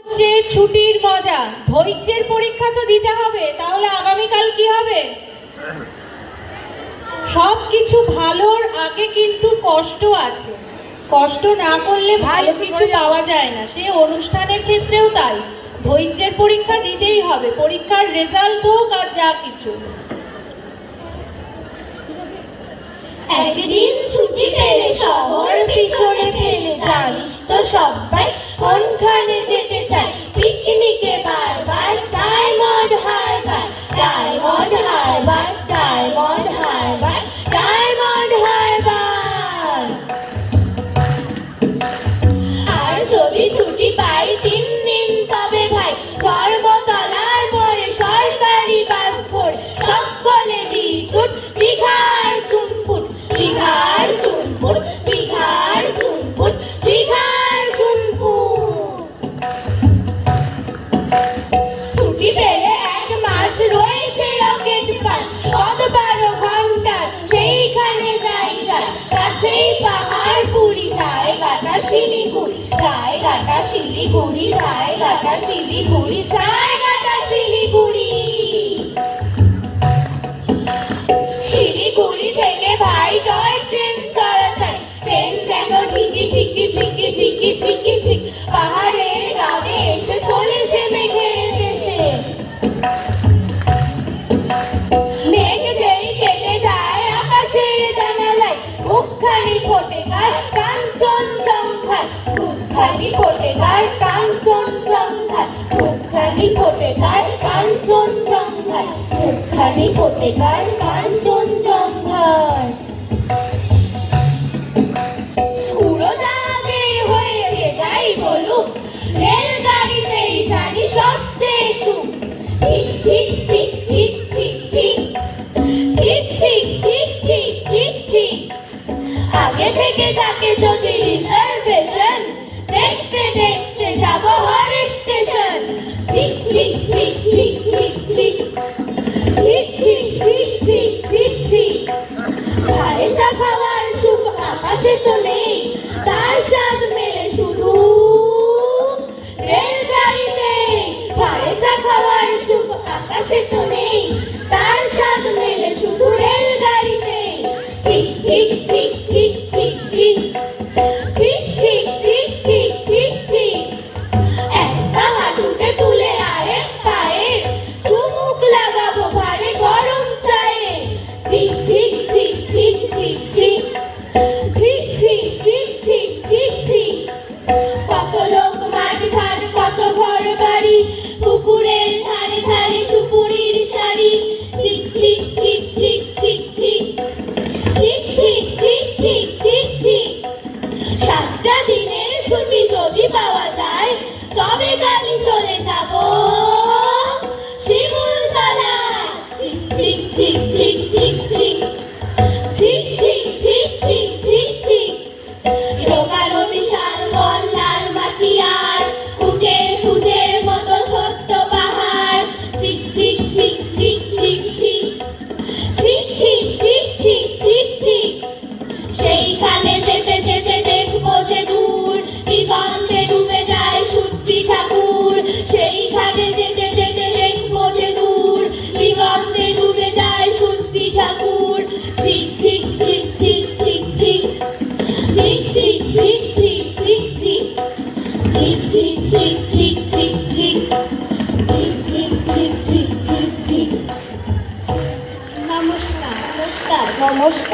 যে ছুটির মজা, ধৈর্যের পরীক্ষা তো দিতে হবে, তাহলে আগামীকাল কি হবে? সবকিছু ভালোর আগে কিন্তু কষ্ট আছে, কষ্ট না করলে ভালো কিছু পাওয়া যায় না। সে অনুষ্ঠানের ক্ষেত্রেও তাই, ধৈর্যের পরীক্ষা দিতেই হবে, পরীক্ষার রেজাল্ট হোক আর যা কিছু। একদিন ছুটি পেলে শহর পিছনে ফেলে, জানিস তো সবাই কোনখানে যেতে চায়? পিকনিকে বারবার ডায়মন্ড হারবার, ডায়মন্ড হারবার, ডায়মন্ড হারবার, ডায়মন্ড হারবার। আর যদি ছুটি পাই 3 দিন তবে ভাই, ধর্মতলার পরে সরকারি বাস ধরে সকলে দি ছুট দীঘার চুনপুট, দীঘার চুনপুট, দীঘার চুনপুট, দীঘার চুনপুট। ছুটি পেলে 1 মাস রয়েছে রকেট পাস, 12 ঘন্টা সেইখানে যাই যায়, কাছেই পাহাড় পুরী, জায়গাটা শিলিগুড়ি, জায়গাটা শিলিগুড়ি, জায়গাটা শিলিগুড়ি, জায়গাটা শিলিগুড়ি। শিলিগুড়ি থেকে ভাই টয় ট্রেন চড়া যায়, ট্রেন যেন ঝিকি ঝিকি ঝিকি ঝিকি ঝিকি ঝিক, পাহাড়ের গানে এসে চলেছে মেঘের দেশে। মেঘ যেই কেটে যায় আকাশের জানালায়, মুখখানি ফোটে কার কাঞ্চনজঙ্ঘায়, মুখখানি ফোটে কার কাঞ্চনজঙ্ঘায়, মুখখানি ফোটে কার কাঞ্চনজঙ্ঘায়, মুখখানি ফোটে কার কাঞ্চনজঙ্ঘায়। উড়োজাহাজে হয়েছে যাই বলুক, রেলগাড়িতেই জানি সবচেয়ে সুখ। ঠিক ঠিক ঠিক ঠিক ঠিক ঠিক, ঠিক ঠিক ঠিক ঠিক ঠিক ঠিক। আগে থেকে থাকে যদি রিজার্ভেশন, দেখতে দেখতে যাবো হরেক স্টেশন। ঠিক ঠিক ঠিক ঠিক ঠিক ঠিক, ঠিক ঠিক ঠিক ঠিক ঠিক ঠিক। ধারে চা খাওয়ার সুখ আকাশে তো নেই, তার স্বাদ মেলে শুধু রেলগাড়িতে। ধারে চা খাওয়ার সুখ আকাশে তো নেই, তার স্বাদ মেলে শুধু রেলগাড়িতে। ঠিক ঠিক ঠিক ঠিক ঠিক ঠিক, ঠিক ঠিক ঠিক ঠিক ঠিক ঠিক। একটা হাঁটুতে তুলে আরেক পায়ে চুমুক লাগাবো ভারে গরম চায়ে। ঠিক ঠিক ঠিক ঠিক ঠিক ঠিক, ঠিক ঠিক ঠিক ঠিক ঠিক ঠিক। কত লোক মাঠ ঘাট, কত ঘর বাড়ি, পুকুরের ধারে ধারে সুপুরির শাড়ি। ঠিক ঠিক ঠিক ঠিক ঠিক ঠিক, ঠিক ঠিক ঠিক ঠিক ঠিক ঠিক। 7টা দিনের ছুটি যদি পাওয়া যায়, তবে কালই চলে যাব শিমুলতলায়। ঠিক ঠিক ঠিক ঠিক ঠিক, ঠিক ঠিক ঠিক ঠিক ঠিক ঠিক। লোকালো বিশাল বন, লাল মাটি আর উটের খুঁজের মতো ছোট্ট পাহাড়। ঠিক ঠিক ঠিক ঠিক ঠিক ঠিক, ঠিক ঠিক ঠিক ঠিক ঠিক ঠিক। সেইখানে যেতে যেতে দেখবো যে দূর দিগন্তে ডুবে যায় সূর্যি ঠাকুর। সেইখানে যেতে যেতে দেখবো যে দূর দিগন্তে ডুবে যায় সূর্যি ঠাকুর। ঠিক ঠিক ঠিক ঠিক ঠিক ঠিক, ঠিক ঠিক ঠিক ঠিক ঠিক ঠিক, ঠিক ঠিক ঠিক ঠিক ঠিক ঠিক, ঠিক ঠিক ঠিক ঠিক ঠিক ঠিক। নমস্কার নমস্কার নমস্কার।